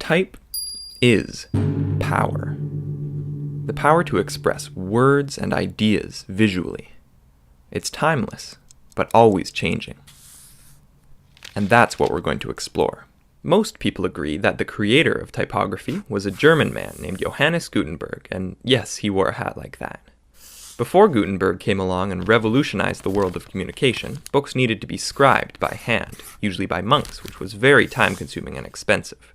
Type is power. The power to express words and ideas visually. It's timeless, but always changing. And that's what we're going to explore. Most people agree that the creator of typography was a German man named Johannes Gutenberg, and yes, he wore a hat like that. Before Gutenberg came along and revolutionized the world of communication, books needed to be scribed by hand, usually by monks, which was very time-consuming and expensive.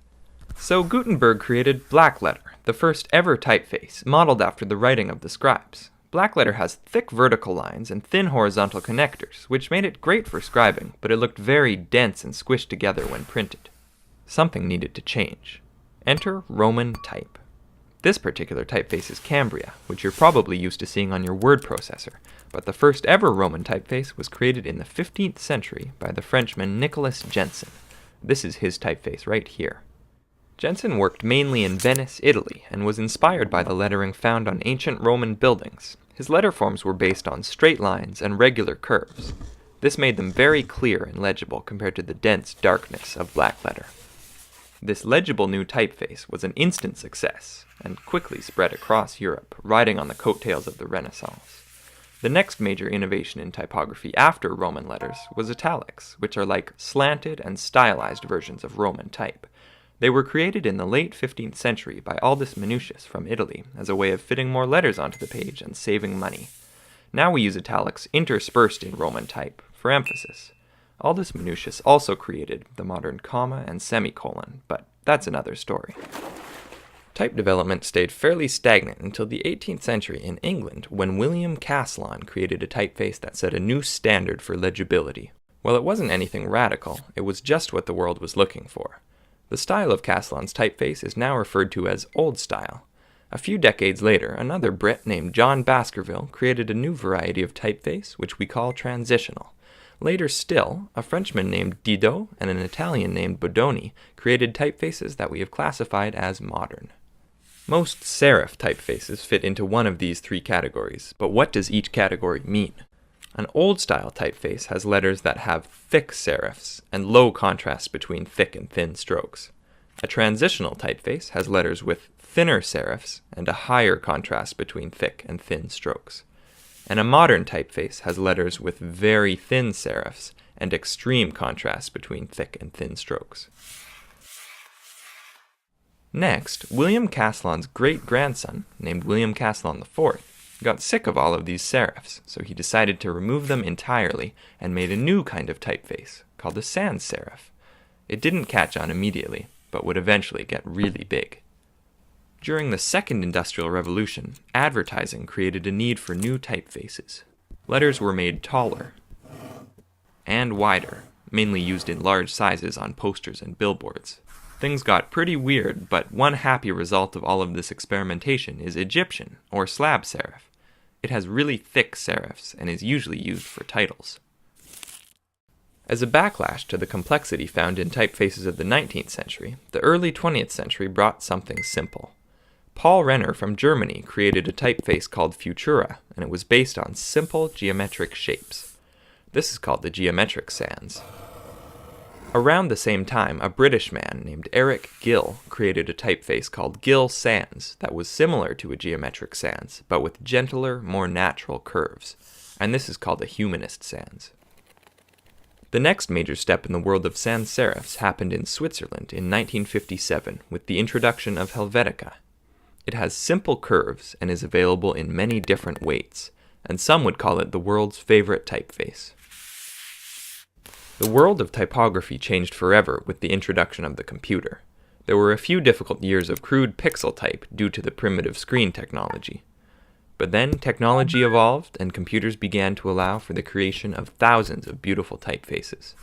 So Gutenberg created blackletter, the first ever typeface, modeled after the writing of the scribes. Blackletter has thick vertical lines and thin horizontal connectors, which made it great for scribing, but it looked very dense and squished together when printed. Something needed to change. Enter Roman type. This particular typeface is Cambria, which you're probably used to seeing on your word processor, but the first ever Roman typeface was created in the 15th century by the Frenchman Nicolas Jenson. This is his typeface right here. Jenson worked mainly in Venice, Italy, and was inspired by the lettering found on ancient Roman buildings. His letter forms were based on straight lines and regular curves. This made them very clear and legible compared to the dense darkness of blackletter. This legible new typeface was an instant success, and quickly spread across Europe, riding on the coattails of the Renaissance. The next major innovation in typography after Roman letters was italics, which are like slanted and stylized versions of Roman type. They were created in the late 15th century by Aldus Manutius from Italy as a way of fitting more letters onto the page and saving money. Now we use italics interspersed in Roman type for emphasis. Aldus Manutius also created the modern comma and semicolon, but that's another story. Type development stayed fairly stagnant until the 18th century in England, when William Caslon created a typeface that set a new standard for legibility. While it wasn't anything radical, it was just what the world was looking for. The style of Caslon's typeface is now referred to as Old Style. A few decades later, another Brit named John Baskerville created a new variety of typeface, which we call transitional. Later still, a Frenchman named Didot and an Italian named Bodoni created typefaces that we have classified as modern. Most serif typefaces fit into one of these three categories, but what does each category mean? An old-style typeface has letters that have thick serifs and low contrast between thick and thin strokes. A transitional typeface has letters with thinner serifs and a higher contrast between thick and thin strokes. And a modern typeface has letters with very thin serifs and extreme contrast between thick and thin strokes. Next, William Caslon's great-grandson, named William Caslon IV, got sick of all of these serifs, so he decided to remove them entirely and made a new kind of typeface, called a sans serif. It didn't catch on immediately, but would eventually get really big. During the Second Industrial Revolution, advertising created a need for new typefaces. Letters were made taller and wider, mainly used in large sizes on posters and billboards. Things got pretty weird, but one happy result of all of this experimentation is Egyptian, or slab serif. It has really thick serifs and is usually used for titles. As a backlash to the complexity found in typefaces of the 19th century, the early 20th century brought something simple. Paul Renner from Germany created a typeface called Futura, and it was based on simple geometric shapes. This is called the geometric sans. Around the same time, a British man named Eric Gill created a typeface called Gill Sans that was similar to a geometric sans, but with gentler, more natural curves, and this is called a humanist sans. The next major step in the world of sans serifs happened in Switzerland in 1957 with the introduction of Helvetica. It has simple curves and is available in many different weights, and some would call it the world's favorite typeface. The world of typography changed forever with the introduction of the computer. There were a few difficult years of crude pixel type due to the primitive screen technology. But then technology evolved and computers began to allow for the creation of thousands of beautiful typefaces.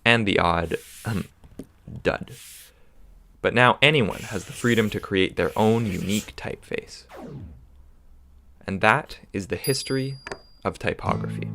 And the odd dud. But now anyone has the freedom to create their own unique typeface. And that is the history of typography.